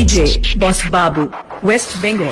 DJ Boss Babu, West Bengal.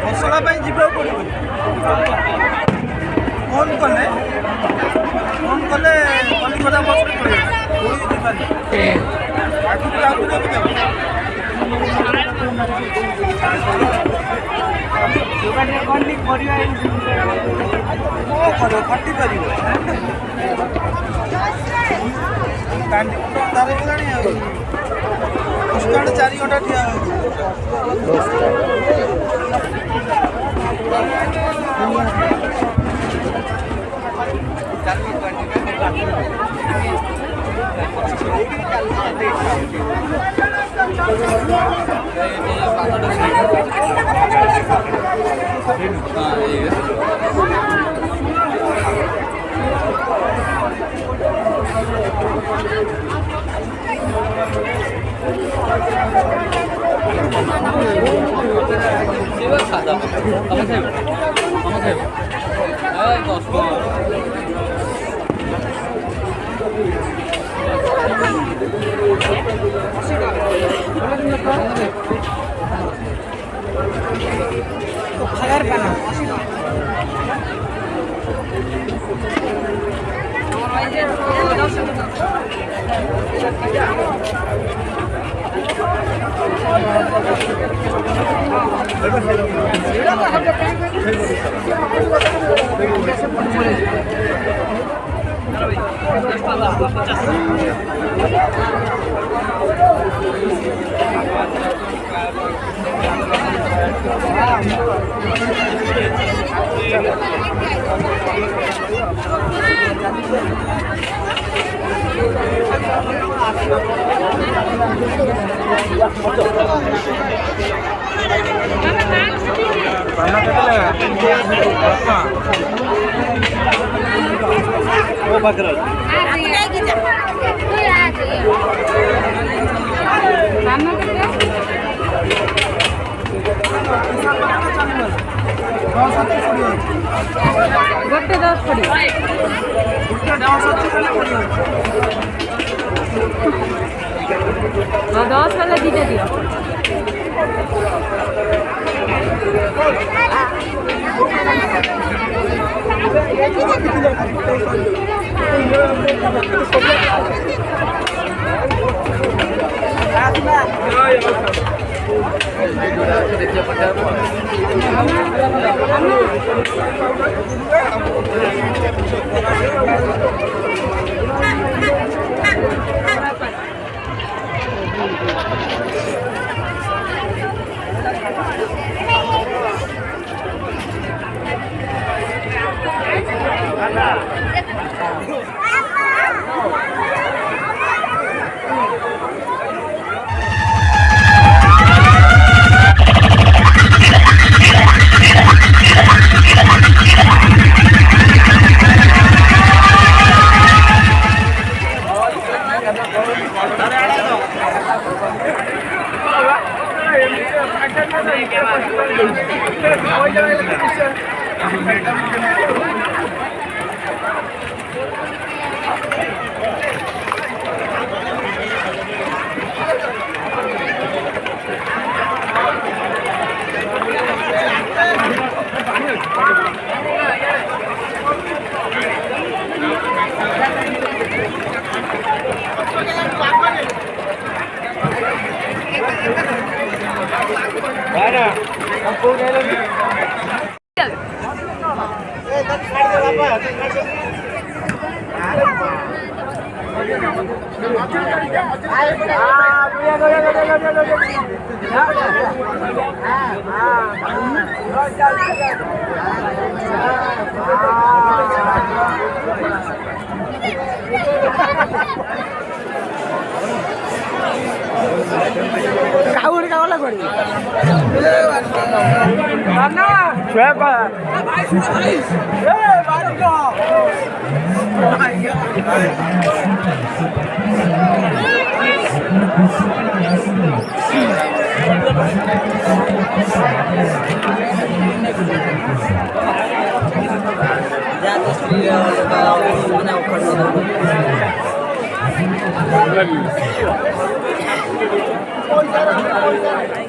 मसला जीवा पड़ो फोन कले कलिकता बस खटी पार तार बसस्टाण 4 घंटा ठिया गोटे 10 पड़ी 10 वाला दीटा दियो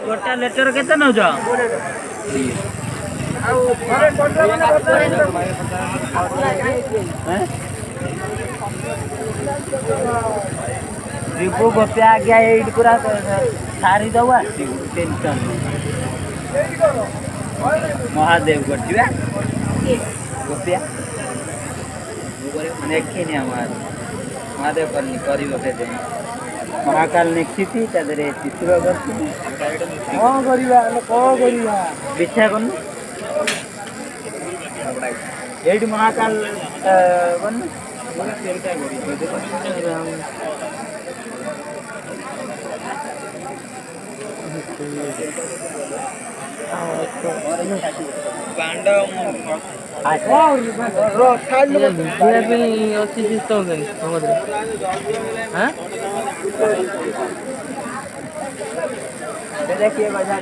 गोटा लेटर केते नउछ रिपु गोटे आज्ञा एट पूरा सारी दवा टेंशन महादेव गोटिया गोपिया देखिए महादेव करनी कर महाकाल निश्चित तादे चित्र विच्छा कर ये महाकाल देखिए बजा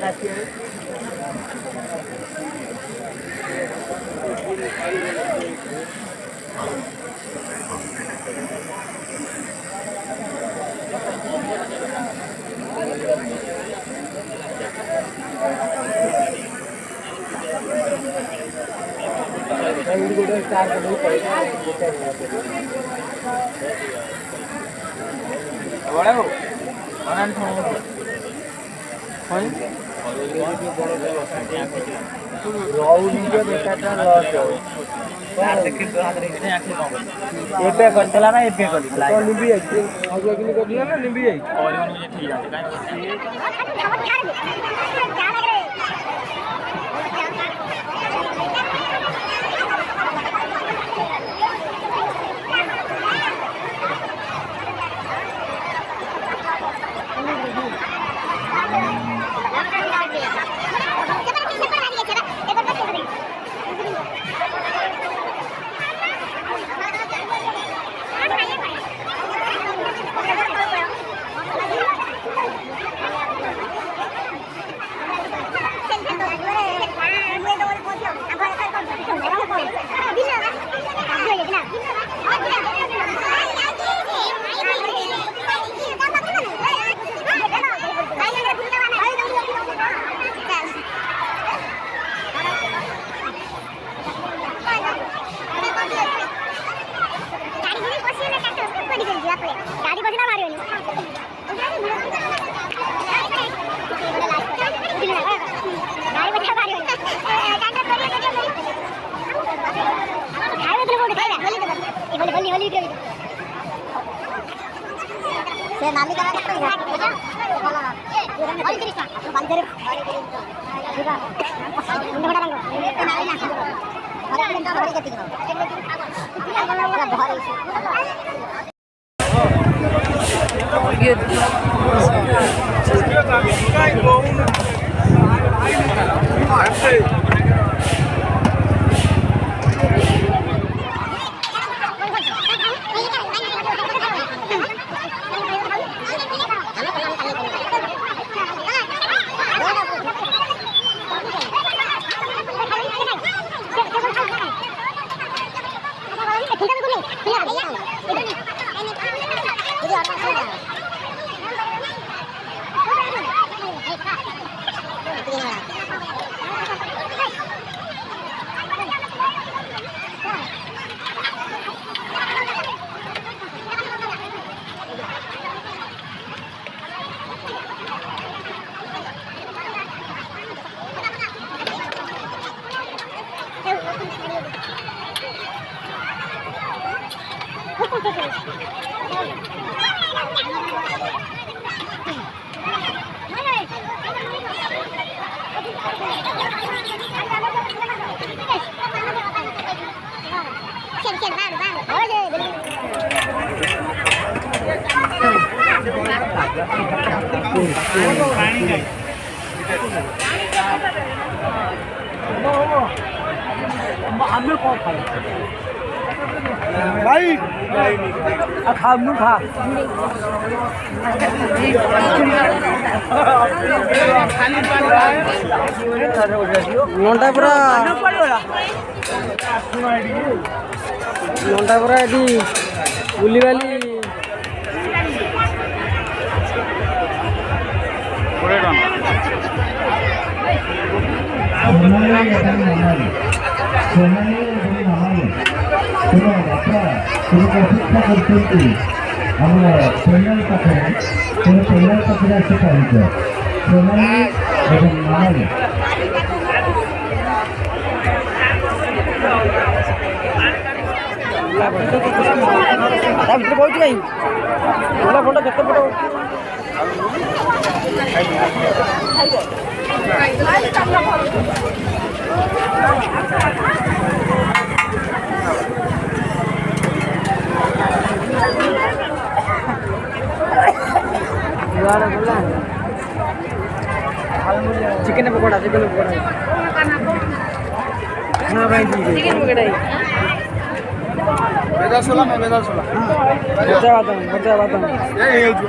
भाई खा मुँह खा ନଅଟା ପୁରା ଏଠି ବୁଲିବାଲି ଆମର ଚ୍ୟାନେଲ ପାଖରେ ଚ୍ୟାନେଲ ପାଖରେ ଆସି ପହଞ୍ଚ ସୋନାଲି ଏବଂ ମାମାଲି ତା ଭିତରେ କହୁଛି କାହିଁ ଭଲ ଫଟୋ କେତେ ଫଟୋ चिकन पकौड़ा हाँ भाई चिकन पकौड़ा बेदासोला में बेदासोला बच्चा बात ये जो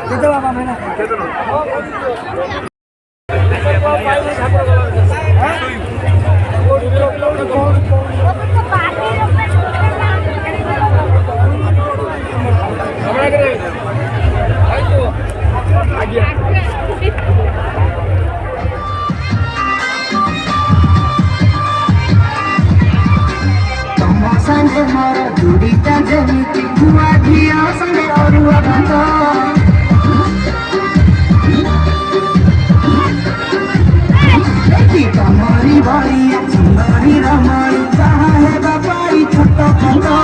कितना बाबा मैंने संगे मारा दूरीता जमीती हुआ दिया संगे और हुआ भाता कमारी बारी सुंदरी रमाई कहाँ है बापाई छोटा खाता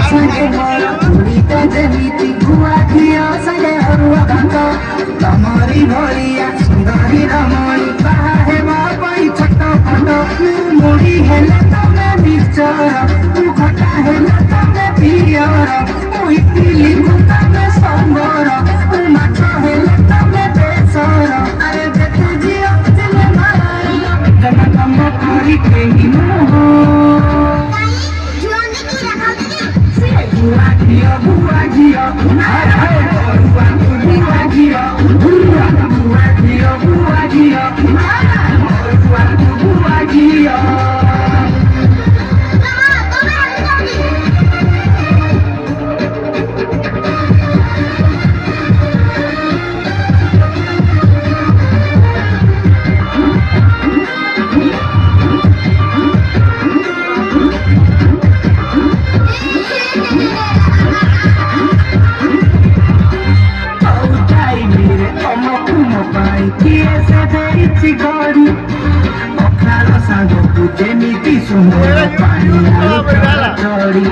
संगे मारा दूरीता जमीती हुआ दिया संगे और हुआ भाता कमारी बारी सुंदरी रमाई कहाँ है बापाई छोटा खाता मुड़ी है लता में बिचारा तू खटा है लता में पियारा इडली कुत्ता में सांभरा माथा है लता में बेसारा अरे देखो जिया चले मारा जब कम करी के ही मोह बुआ जिया बुआ जिया हाय हाय बुआ बुआ जिया बुआ जिया बुआ जिया बुआ बुआ जिया ଯେମିତି ସୁନ୍ଦର ପାଣି ଚଢ଼ି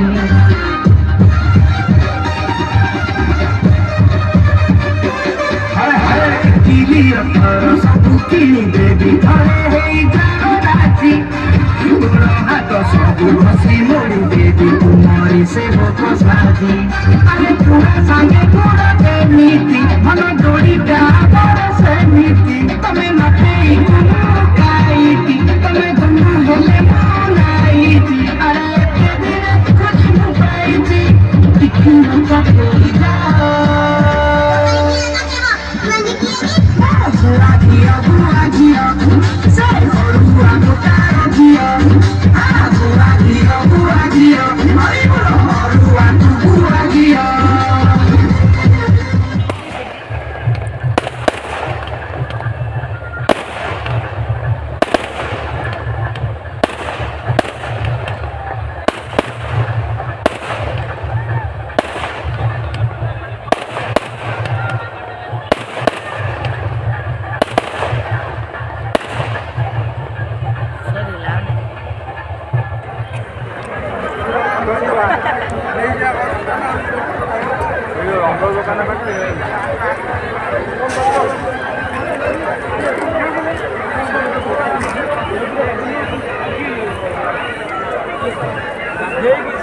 ସବୁ କିଣିଦେବି ଥରେ ହେଇଯାଅ ରାଜି ଗୋଡ଼ ହାତ ସବୁ ଘଷି ମୋଡ଼ିଦେବି ତୁମରି ସେବକ ସାଜି ଆରେ ପୁରା ସାଙ୍ଗେ ଗୋଡ଼ କେମିତି ଭଲ ଦୋଡ଼ିଟା ବଡ଼ ସେମିତି ତମେ ମତେ କାଇଟି ତମେ ଗନ୍ଧ ହେଲେ ମନାଇଛି ଆରେ ଏତେ ଦିନ ଖୋଜି ମୁଁ ପାଇଛି ଟିକିନ ଚାକିରି ଯାଅ बुआ जिया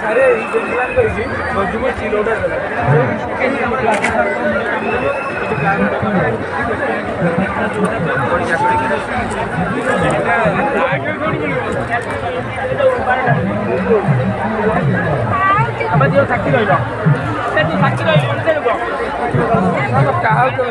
अरे प्लान करेছি বজুমে চিলোটা আবার দিও থাকি রইল সেটি থাকি রইল অন্য দেব সব কাজ করে